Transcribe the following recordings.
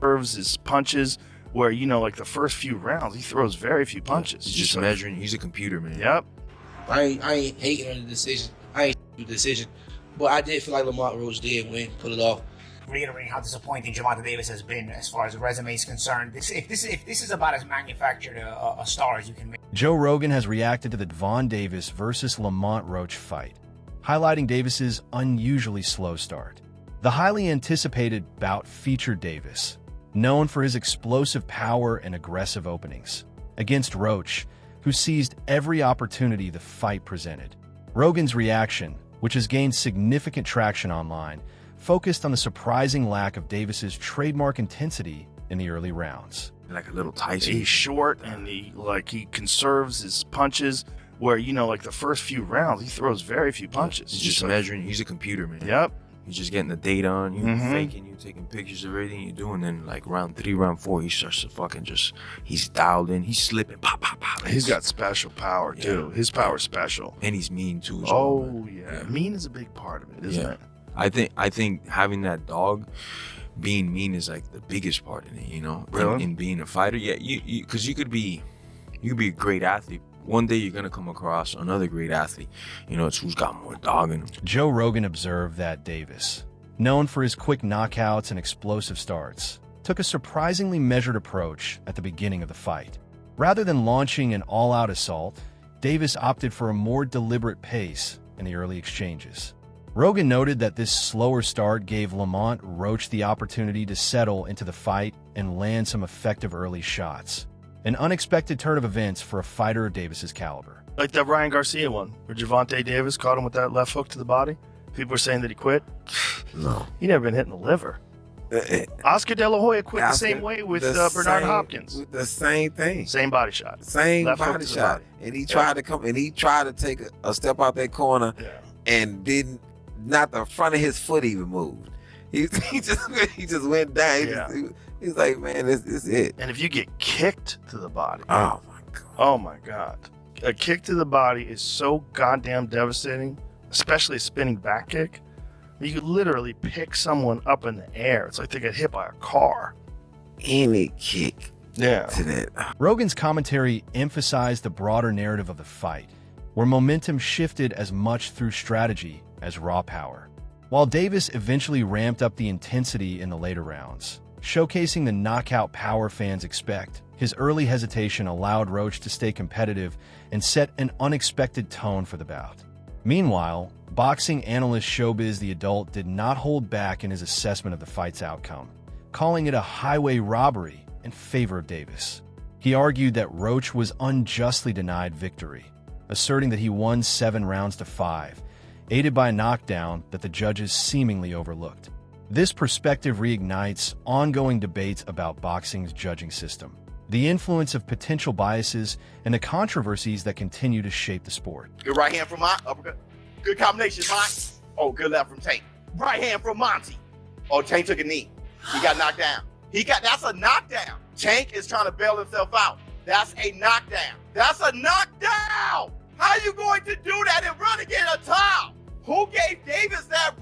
Serves his punches where, like the first few rounds, he throws very few punches. He's just measuring. He's a computer, man. Yep. I ain't hating on the decision. I ain't the decision. But I did feel like Lamont Roach did win, pull it off. Reiterating how disappointing Gervonta Davis has been as far as the resume is concerned. If this is about as manufactured a star as you can make. Joe Rogan has reacted to the Gervonta Davis versus Lamont Roach fight, highlighting Davis's unusually slow start. The highly anticipated bout featured Davis, known for his explosive power and aggressive openings, against Roach, who seized every opportunity the fight presented. Rogan's reaction, which has gained significant traction online, focused on the surprising lack of Davis's trademark intensity in the early rounds. Like a little Tyson. He's short and he conserves his punches where, like the first few rounds, he throws very few punches. He's just measuring. He's a computer, man. Yep. He's just getting the data on you, faking you, taking pictures of everything you do, and then like round 3, round 4, he starts to fucking he's dialed in, he's slipping, pop, pop, pop. He's got special power too. His power's special. And he's mean too as well. Oh yeah. Mean is a big part of it, isn't it? I think having that dog, being mean is like the biggest part in it, Really? in being a fighter. Yeah, because you could be a great athlete. One day you're gonna come across another great athlete. It's who's got more dog in him. Joe Rogan observed that Davis, known for his quick knockouts and explosive starts, took a surprisingly measured approach at the beginning of the fight. Rather than launching an all-out assault, Davis opted for a more deliberate pace in the early exchanges. Rogan noted that this slower start gave Lamont Roach the opportunity to settle into the fight and land some effective early shots. An unexpected turn of events for a fighter of Davis's caliber. Like that Ryan Garcia one, where Gervonta Davis caught him with that left hook to the body. People are saying that he quit. No. He never been hit in the liver. Oscar De La Hoya quit the same way with Bernard Hopkins. The same thing. Same body shot. Same left hook body to the shot. body. And he tried to come, and he tried to take a step out that corner and not the front of his foot even moved. He just went down. He's like, man, this is it. And if you get kicked to the body. Oh my God. Oh my God. A kick to the body is so goddamn devastating, especially a spinning back kick. You could literally pick someone up in the air. It's like they get hit by a car. Any kick to that. Rogan's commentary emphasized the broader narrative of the fight, where momentum shifted as much through strategy as raw power. While Davis eventually ramped up the intensity in the later rounds, showcasing the knockout power fans expect, his early hesitation allowed Roach to stay competitive and set an unexpected tone for the bout. Meanwhile, boxing analyst Showbiz the Adult did not hold back in his assessment of the fight's outcome, calling it a highway robbery in favor of Davis. He argued that Roach was unjustly denied victory, asserting that he won 7 rounds to 5, aided by a knockdown that the judges seemingly overlooked. This perspective reignites ongoing debates about boxing's judging system, the influence of potential biases, and the controversies that continue to shape the sport. Good right hand from Monty. Uppercut. Good combination, Monty. Oh, good left from Tank. Right hand from Monty. Oh, Tank took a knee. He got knocked down. That's a knockdown. Tank is trying to bail himself out. That's a knockdown. That's a knockdown. How are you going to do that and run and get a towel? Who gave Davis that?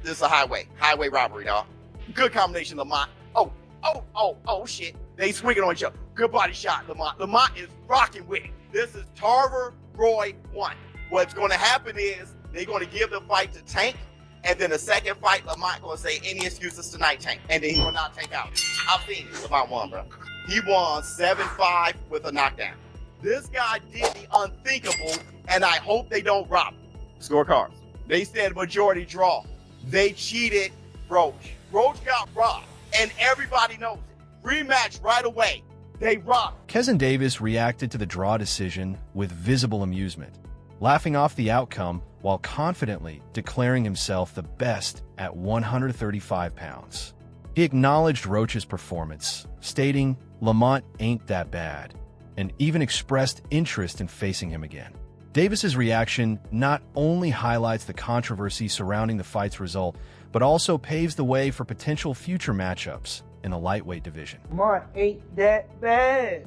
This is a highway robbery, dog. Good combination, Lamont. Oh, shit. They swinging on each other. Good body shot, Lamont. Lamont is rocking with it. This is Tarver Roy 1. What's going to happen is they're going to give the fight to Tank, and then the second fight, Lamont going to say, any excuses tonight, Tank. And then he will not Tank out. I've seen it. Lamont won, bro. He won 7-5 with a knockdown. This guy did the unthinkable, and I hope they don't rob him. Scorecards. They said majority draw. They cheated Roach. Roach got robbed, and everybody knows it. Rematch right away. They robbed. Kezin Davis reacted to the draw decision with visible amusement, laughing off the outcome while confidently declaring himself the best at 135 pounds. He acknowledged Roach's performance, stating, "Lamont ain't that bad," and even expressed interest in facing him again. Davis's reaction not only highlights the controversy surrounding the fight's result, but also paves the way for potential future matchups in the lightweight division. Lamont ain't that bad.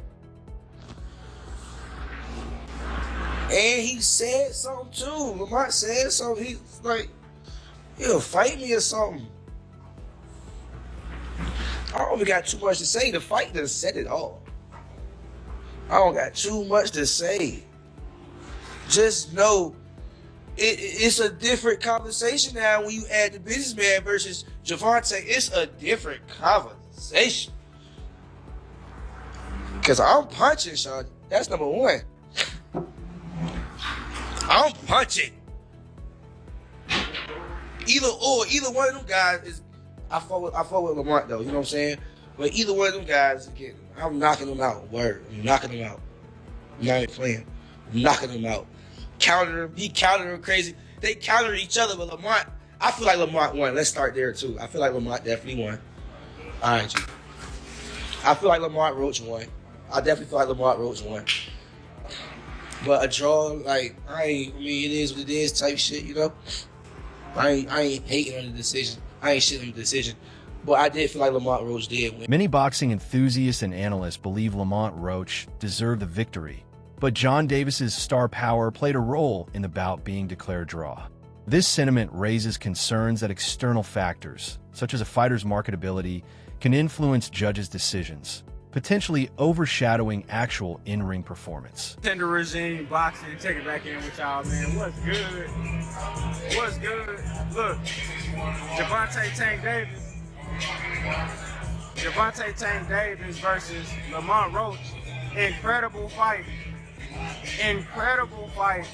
And he said something too. Lamont said something. He's like, he'll fight me or something. I don't even got too much to say. The fight done said it all. I don't got too much to say. Just know it's a different conversation now when you add the businessman versus Gervonta. It's a different conversation. Because I'm punching, Sean. That's number one. I'm punching. Either one of them guys is. I fought with Lamont though. You know what I'm saying? But either one of them guys, again, I'm knocking them out. Word, I'm knocking them out. I'm not even playing. I'm knocking them out. Counter him. He countered him crazy. They countered each other, but Lamont. I feel like Lamont won. Let's start there too. I feel like Lamont definitely won. All right, G. I feel like Lamont Roach won. I definitely feel like Lamont Roach won. But a draw, like, I mean, it is what it is type shit, you know? I ain't hating on the decision. I ain't shitting on the decision. But I did feel like Lamont Roach did win. Many boxing enthusiasts and analysts believe Lamont Roach deserved the victory, but John Davis's star power played a role in the bout being declared draw. This sentiment raises concerns that external factors, such as a fighter's marketability, can influence judges' decisions, potentially overshadowing actual in-ring performance. Tender regime, boxing, check it back in with y'all, man. What's good? What's good? Look, Gervonta Tank Davis versus Lamont Roach. Incredible fight. Incredible fight.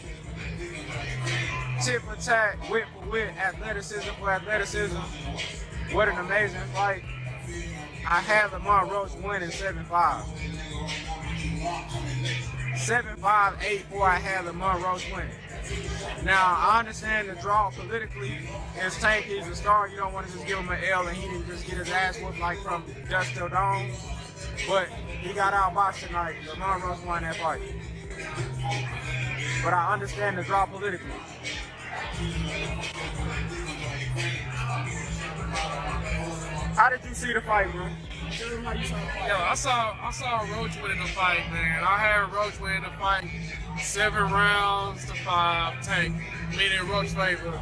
Tip for tat, wit for wit, athleticism for athleticism. What an amazing fight. I had Lamont Roach winning 7-5. 7-5, 8-4, I had Lamont Roach winning. Now, I understand the draw politically. As Tank, he's a star. You don't want to just give him an L and he didn't just get his ass whooped like from dusk till dawn. But he got outboxed tonight. Lamont Roach won that fight. But I understand the draw politically. How did you see the fight, bro? Yo, I saw Roach winning the fight, man. I had Roach winning the fight 7 rounds to 5, Tank, meaning Roach favor.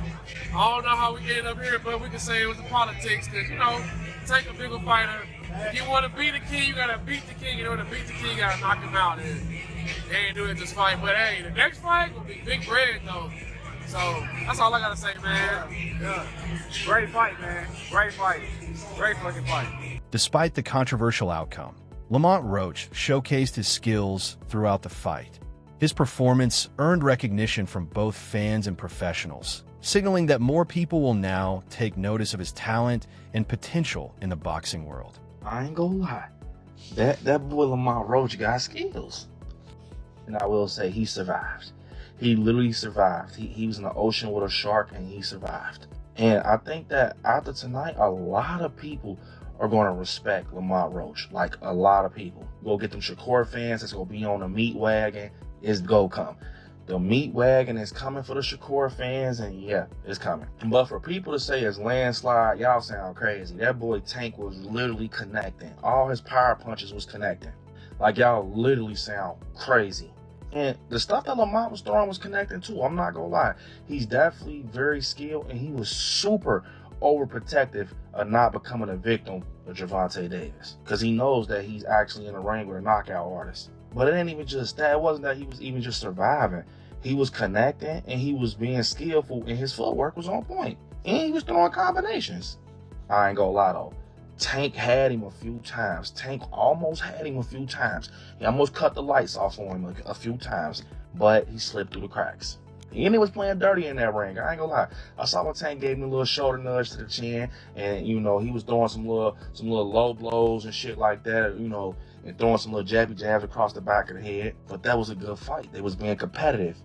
I don't know how we get up here, but we can say it was the politics that, you know, Tank a bigger fighter. If you want to beat the king, you gotta beat the king. In order to beat the king, you gotta knock him out. And they ain't doing this fight, but hey, the next fight will be big bread though. So that's all I gotta say, man. Yeah. Great fight, man. Great fight. Great fucking fight. Despite the controversial outcome, Lamont Roach showcased his skills throughout the fight. His performance earned recognition from both fans and professionals, signaling that more people will now take notice of his talent and potential in the boxing world. I ain't gonna lie, that boy Lamont Roach got skills. And I will say he survived. He literally survived. He was in the ocean with a shark and he survived. And I think that after tonight, a lot of people are going to respect Lamont Roach. Like a lot of people. Go get them Shakur fans that's going to be on the meat wagon. It's go come. The meat wagon is coming for the Shakur fans, and yeah, it's coming. But for people to say it's landslide, y'all sound crazy. That boy Tank was literally connecting. All his power punches was connecting. Like, y'all literally sound crazy. And the stuff that Lamont was throwing was connecting too. I'm not gonna lie. He's definitely very skilled, and he was super overprotective of not becoming a victim of Gervonta Davis. Because he knows that he's actually in the ring with a knockout artist. But it ain't even just that. It wasn't that he was even just surviving. He was connecting, and he was being skillful, and his footwork was on point. And he was throwing combinations. I ain't gonna lie though. Tank had him a few times. Tank almost had him a few times. He almost cut the lights off on him a few times, but he slipped through the cracks. And he was playing dirty in that ring. I ain't gonna lie. I saw when Tank gave him a little shoulder nudge to the chin, and you know he was throwing some little low blows and shit like that, you know, and throwing some little jabby jabs across the back of the head. But that was a good fight. They was being competitive.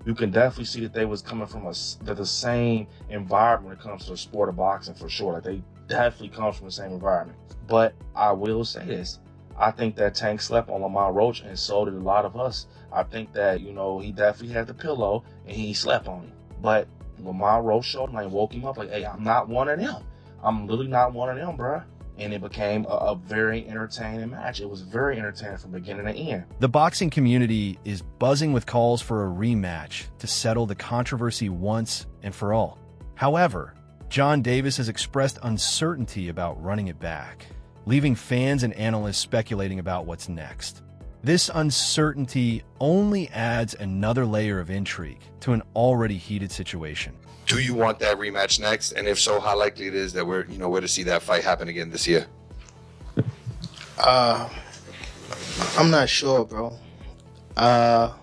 You can definitely see that they was coming from the same environment when it comes to the sport of boxing for sure. Like they definitely comes from the same environment. But I will say this. I think that Tank slept on Lamont Roach, and so did a lot of us. I think that, you know, he definitely had the pillow and he slept on him. But Lamont Roach showed him, like, woke him up like, hey, I'm not one of them. I'm literally not one of them, bruh. And it became a very entertaining match. It was very entertaining from beginning to end. The boxing community is buzzing with calls for a rematch to settle the controversy once and for all. However, John Davis has expressed uncertainty about running it back. leaving fans and analysts speculating about what's next. This uncertainty only adds another layer of intrigue to an already heated situation. Do you want that rematch next? And if so, how likely it is that we're to see that fight happen again this year? I'm not sure, bro. I'm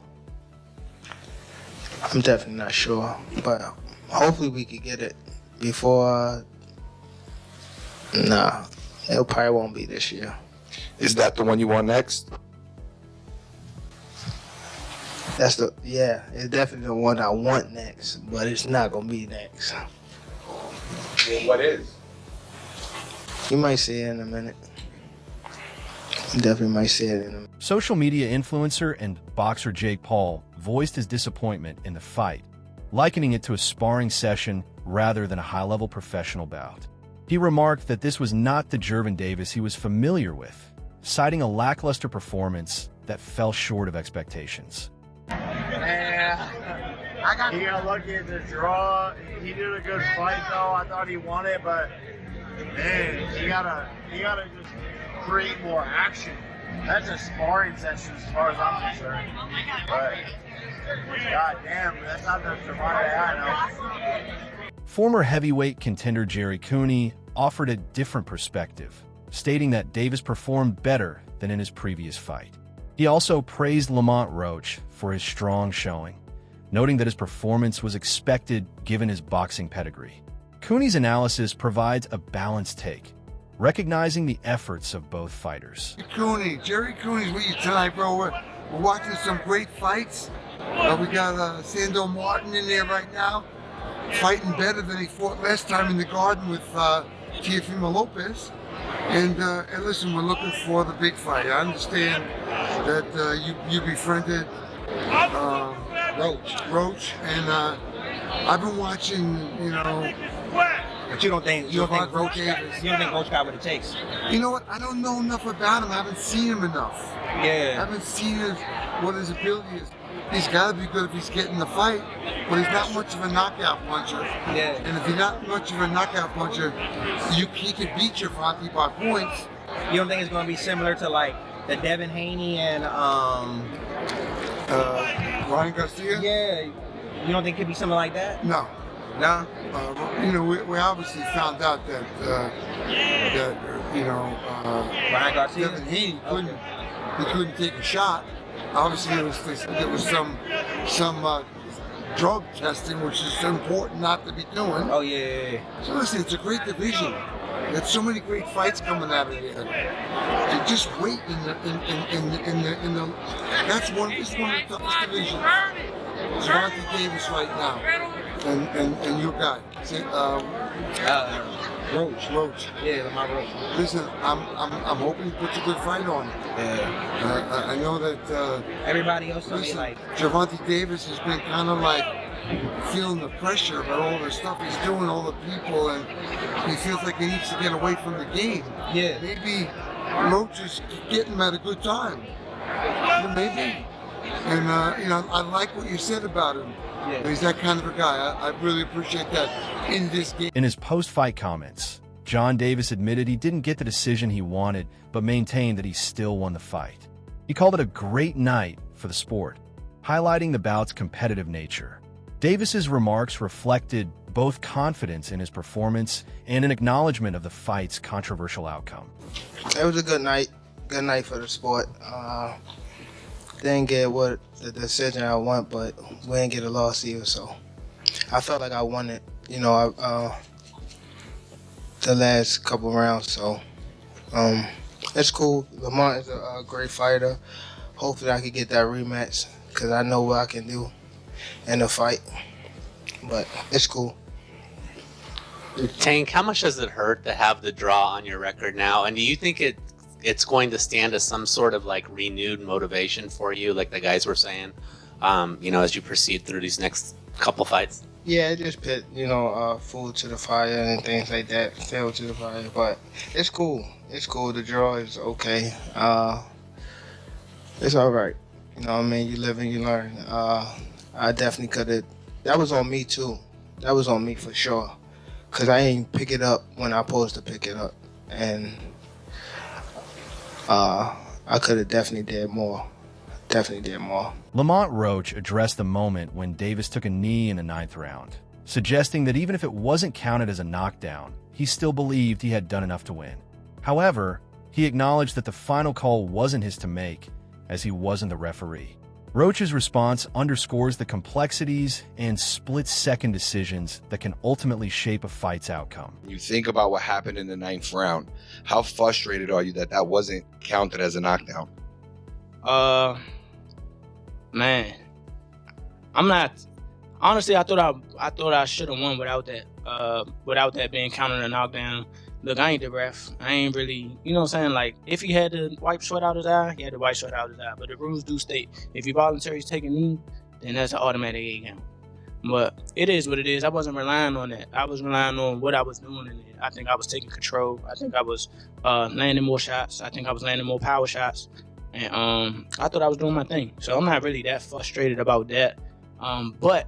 definitely not sure, but hopefully we could get it before. Nah, it probably won't be this year. Is that the one you want next? It's definitely the one I want next, but it's not gonna be next. Well, what is? You might see it in a minute. You definitely might see it in a minute. Social media influencer and boxer Jake Paul voiced his disappointment in the fight, likening it to a sparring session rather than a high-level professional bout. He remarked that this was not the Gervonta Davis he was familiar with, citing a lackluster performance that fell short of expectations. He got lucky at the draw. He did a good fight though. I thought he won it, but man, he gotta just create more action. That's a sparring session as far as I'm concerned. But god damn, that's not the Gervonta I know. Former heavyweight contender Jerry Cooney offered a different perspective, stating that Davis performed better than in his previous fight. He also praised Lamont Roach for his strong showing, noting that his performance was expected given his boxing pedigree. Cooney's analysis provides a balanced take, recognizing the efforts of both fighters. Jerry Cooney's with you tonight, bro. We're watching some great fights. We got Sando Martin in there right now, fighting better than he fought last time in the Garden with Teofimo Lopez. And listen, we're looking for the big fight. I understand that you befriended Roach, and I've been watching, But you don't think Roach got what it takes? You know what? I don't know enough about him. I haven't seen him enough. Yeah. I haven't seen what his ability is. He's got to be good if he's getting the fight, but he's not much of a knockout puncher. Yeah. And if he's not much of a knockout puncher, he could beat you by points. You don't think it's going to be similar to like the Devin Haney and Ryan Garcia? Yeah. You don't think it could be something like that? No. Nah. We obviously found out that Ryan Garcia? Devin Haney couldn't take a shot. Obviously, there was some drug testing, which is important not to be doing. Oh yeah. So listen, it's a great division. There's so many great fights coming out of here. You just wait in the. That's one of the toughest divisions. Gervonta Davis right now, and your guy. Roach. Yeah, Lamont Roach. Listen, I'm hoping he puts a good fight on. Yeah. I know that everybody else will be like Gervonta Davis has been kind of like feeling the pressure about all the stuff he's doing, all the people, and he feels like he needs to get away from the game. Yeah. Maybe Roach is getting him at a good time. Maybe. And I like what you said about him. Yeah. He's that kind of a guy. I really appreciate that in this game. In his post-fight comments, John Davis admitted he didn't get the decision he wanted, but maintained that he still won the fight. He called it a great night for the sport, highlighting the bout's competitive nature. Davis's remarks reflected both confidence in his performance and an acknowledgement of the fight's controversial outcome. It was a good night for the sport. Didn't get what the decision I want, but we didn't get a loss either, so I felt like I won it, the last couple rounds, so it's cool. Lamont is a great fighter. Hopefully I can get that rematch because I know what I can do in the fight, but it's cool. Tank, how much does it hurt to have the draw on your record now, and do you think it's going to stand as some sort of like renewed motivation for you, like the guys were saying, as you proceed through these next couple fights? Yeah, it just put, food to the fire and things like that, fuel to the fire, but it's cool. It's cool. The draw is okay. It's all right. You know what I mean? You live and you learn. I definitely could have. That was on me too. That was on me for sure. Because I ain't pick it up when I supposed to pick it up. And I could have definitely did more. Lamont Roach addressed the moment when Davis took a knee in the 9th round, suggesting that even if it wasn't counted as a knockdown, he still believed he had done enough to win. However, he acknowledged that the final call wasn't his to make, as he wasn't the referee. Roach's response underscores the complexities and split-second decisions that can ultimately shape a fight's outcome. You think about what happened in the 9th round. How frustrated are you that that wasn't counted as a knockdown? Man, I'm not. Honestly, I thought I should have won without that being counted a knockdown. Look, I ain't the ref. I ain't really, you know what I'm saying? Like, if he had to wipe sweat out his eye, he had to wipe sweat out his eye. But the rules do state, if you voluntarily take a knee, then that's an automatic 8 count. But it is what it is. I wasn't relying on that. I was relying on what I was doing in it. I think I was taking control. I think I was landing more shots. I think I was landing more power shots. And I thought I was doing my thing. So I'm not really that frustrated about that. But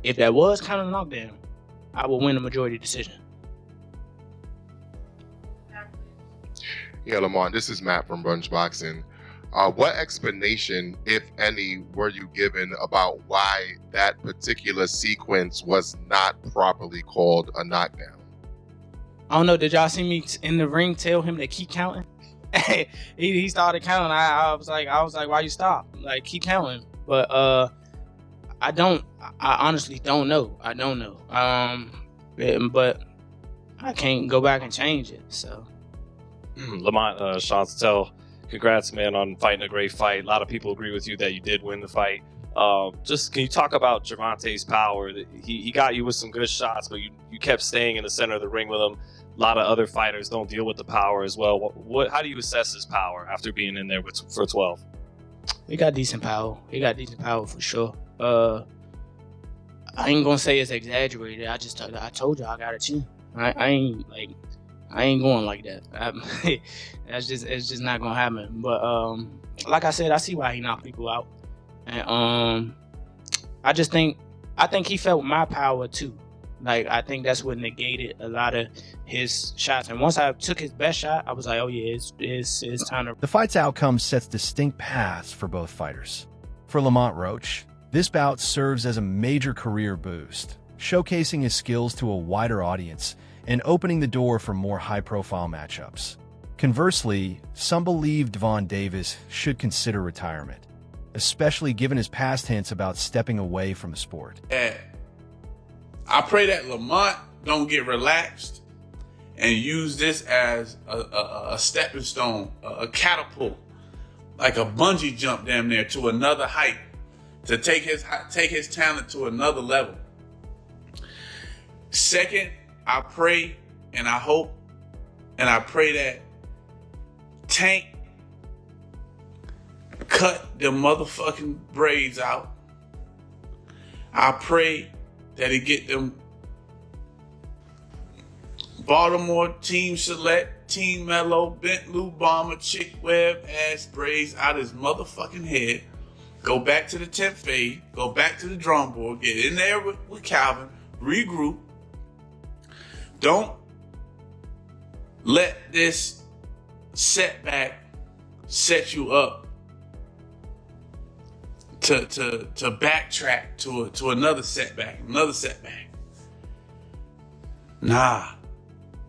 if that was kind of a knockdown, I would win the majority decision. Yeah, Lamont, this is Matt from Brunch Boxing. What explanation, if any, were you given about why that particular sequence was not properly called a knockdown? I don't know. Did y'all see me in the ring tell him to keep counting? he started counting. I was like, why you stop? Like, keep counting. But I honestly don't know. I don't know. But I can't go back and change it. So, Lamont, Chantel, congrats, man, on fighting a great fight. A lot of people agree with you that you did win the fight. Just can you talk about Gervonta's power? He got you with some good shots, but you kept staying in the center of the ring with him. A lot of other fighters don't deal with the power as well. How do you assess his power after being in there for 12? He got decent power. For sure. I ain't gonna say it's exaggerated. I told you I got a chin. I ain't going like that. It's just not gonna happen. But like I said, I see why he knocked people out, and I think he felt my power too. Like, I think that's what negated a lot of his shots. And once I took his best shot, I was like, oh yeah, it's time to. The fight's outcome sets distinct paths for both fighters. For Lamont Roach, this bout serves as a major career boost, showcasing his skills to a wider audience and opening the door for more high-profile matchups. Conversely, some believe Gervonta Davis should consider retirement, especially given his past hints about stepping away from the sport. I pray that Lamont don't get relaxed and use this as a stepping stone, a catapult, like a bungee jump damn near to another height, to take his talent to another level. Second, I pray and I hope and I pray that Tank cut the motherfucking braids out. I pray that he get them Baltimore Team Select, Team Mellow, Bent Lou Bomber, Chick Web ass braids out his motherfucking head. Go back to the 10th fade, go back to the drum board, get in there with Calvin, regroup. Don't let this setback set you up to backtrack to another setback. Nah,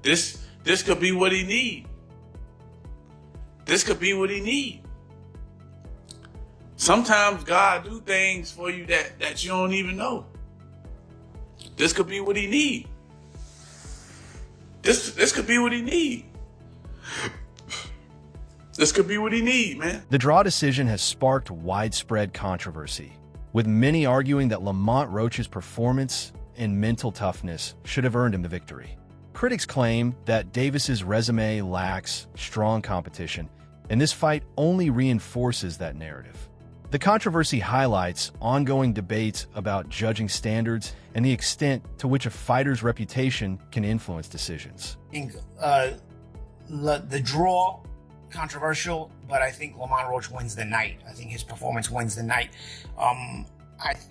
this could be what he need. Sometimes God do things for you that you don't even know. This could be what he need. This could be what he need. This could be what he need, man. The draw decision has sparked widespread controversy, with many arguing that Lamont Roach's performance and mental toughness should have earned him the victory. Critics claim that Davis's resume lacks strong competition, and this fight only reinforces that narrative. The controversy highlights ongoing debates about judging standards and the extent to which a fighter's reputation can influence decisions. The draw, controversial, but I think Lamont Roach wins the night. I think his performance wins the night.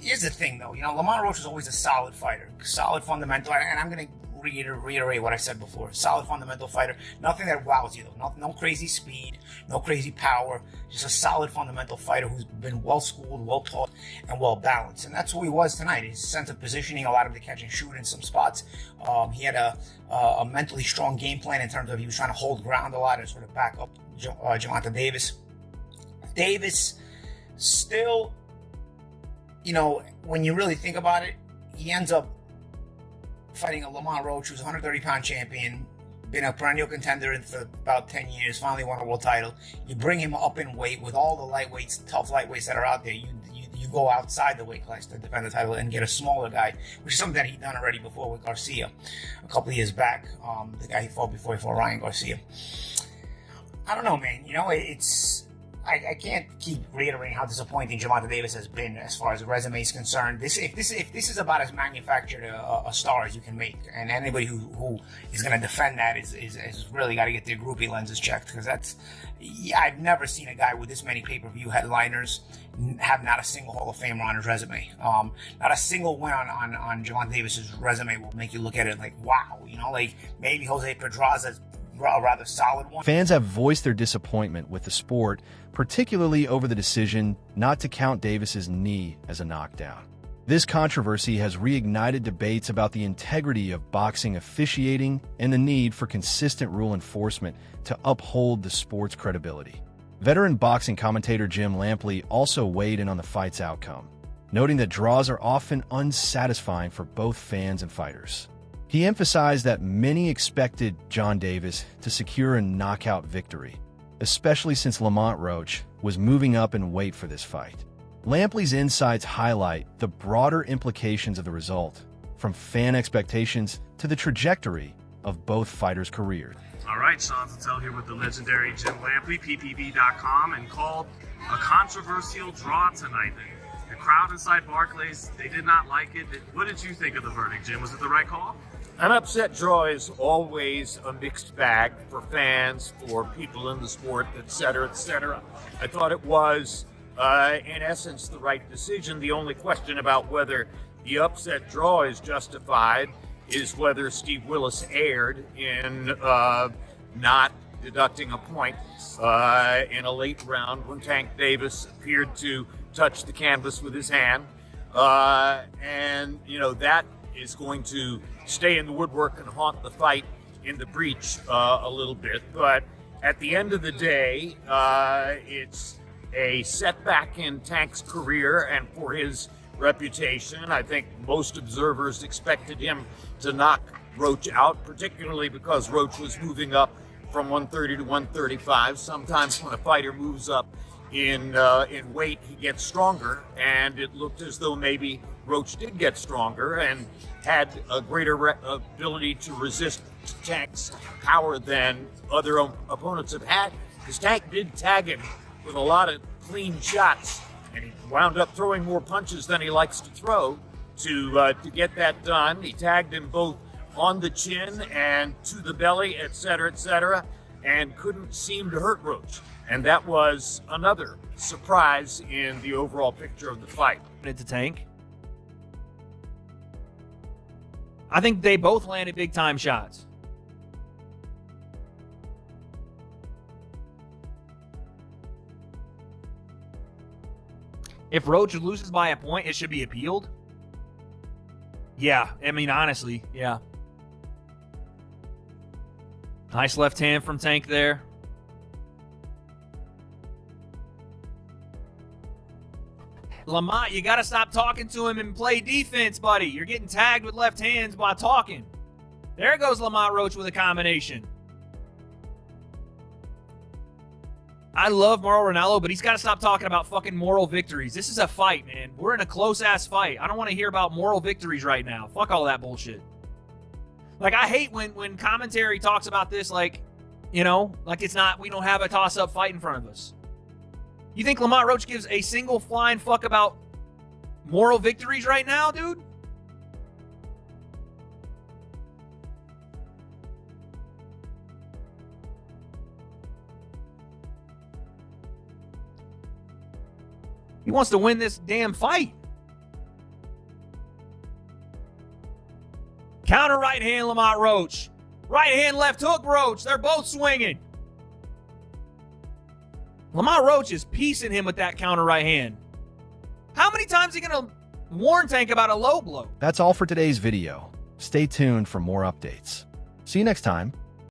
Here's the thing, though. Lamont Roach is always a solid fighter, solid fundamental, and I'm going to reiterate what I said before. Solid fundamental fighter. Nothing that wows you though. No crazy speed, no crazy power. Just a solid fundamental fighter who's been well schooled, well taught, and well balanced. And that's who he was tonight. His sense of positioning allowed him to catch and shoot in some spots. He had a mentally strong game plan in terms of he was trying to hold ground a lot and sort of back up Gervonta Davis. Davis still, you know, when you really think about it, he ends up fighting a Lamont Roach, who's a 130-pound champion, been a perennial contender for about 10 years, finally won a world title. You bring him up in weight with all the lightweights, tough lightweights that are out there. You go outside the weight class to defend the title and get a smaller guy, which is something that he'd done already before with Garcia a couple of years back. The guy he fought before, Ryan Garcia. I don't know, man. You know, I can't keep reiterating how disappointing Gervonta Davis has been as far as the resume is concerned. If this is about as manufactured a star as you can make, and anybody who is going to defend that is really got to get their groupie lenses checked, because I've never seen a guy with this many pay-per-view headliners have not a single Hall of Famer on his resume. Not a single win on Gervonta Davis's resume will make you look at it like, wow, you know, like maybe Jose Pedraza's a rather solid one. Fans have voiced their disappointment with the sport, particularly over the decision not to count Davis's knee as a knockdown. This controversy has reignited debates about the integrity of boxing officiating and the need for consistent rule enforcement to uphold the sport's credibility. Veteran boxing commentator Jim Lampley also weighed in on the fight's outcome, noting that draws are often unsatisfying for both fans and fighters. He emphasized that many expected John Davis to secure a knockout victory, especially since Lamont Roach was moving up in weight for this fight. Lampley's insights highlight the broader implications of the result, from fan expectations to the trajectory of both fighters' careers. All right, Sean Patel here with the legendary Jim Lampley, PPV.com, and called a controversial draw tonight. The crowd inside Barclays, they did not like it. What did you think of the verdict, Jim? Was it the right call? An upset draw is always a mixed bag for fans, for people in the sport, etc., etc. I thought it was, in essence, the right decision. The only question about whether the upset draw is justified is whether Steve Willis erred in not deducting a point in a late round when Tank Davis appeared to touch the canvas with his hand. And, you know, that is going to stay in the woodwork and haunt the fight in the breach a little bit. But at the end of the day, it's a setback in Tank's career and for his reputation. I think most observers expected him to knock Roach out, particularly because Roach was moving up from 130 to 135. Sometimes when a fighter moves up in weight, he gets stronger, and it looked as though maybe Roach did get stronger and had a greater ability to resist Tank's power than other opponents have had, because Tank did tag him with a lot of clean shots, and he wound up throwing more punches than he likes to throw to get that done. He tagged him both on the chin and to the belly, etc., and couldn't seem to hurt Roach. And that was another surprise in the overall picture of the fight. To Tank, I think they both landed big time shots. If Roach loses by a point, it should be appealed. Yeah, I mean, honestly, yeah. Nice left hand from Tank there. Lamont, you got to stop talking to him and play defense, buddy. You're getting tagged with left hands by talking. There goes Lamont Roach with a combination. I love Mauro Ranallo, but he's got to stop talking about fucking moral victories. This is a fight, man. We're in a close-ass fight. I don't want to hear about moral victories right now. Fuck all that bullshit. Like, I hate when commentary talks about this like, you know, like it's not, we don't have a toss-up fight in front of us. You think Lamont Roach gives a single flying fuck about moral victories right now, dude? He wants to win this damn fight. Counter right. right hand, Lamont Roach. Right hand, left hook, Roach. They're both swinging. Lamont Roach is piecing him with that counter right hand. How many times are you going to warn Tank about a low blow? That's all for today's video. Stay tuned for more updates. See you next time.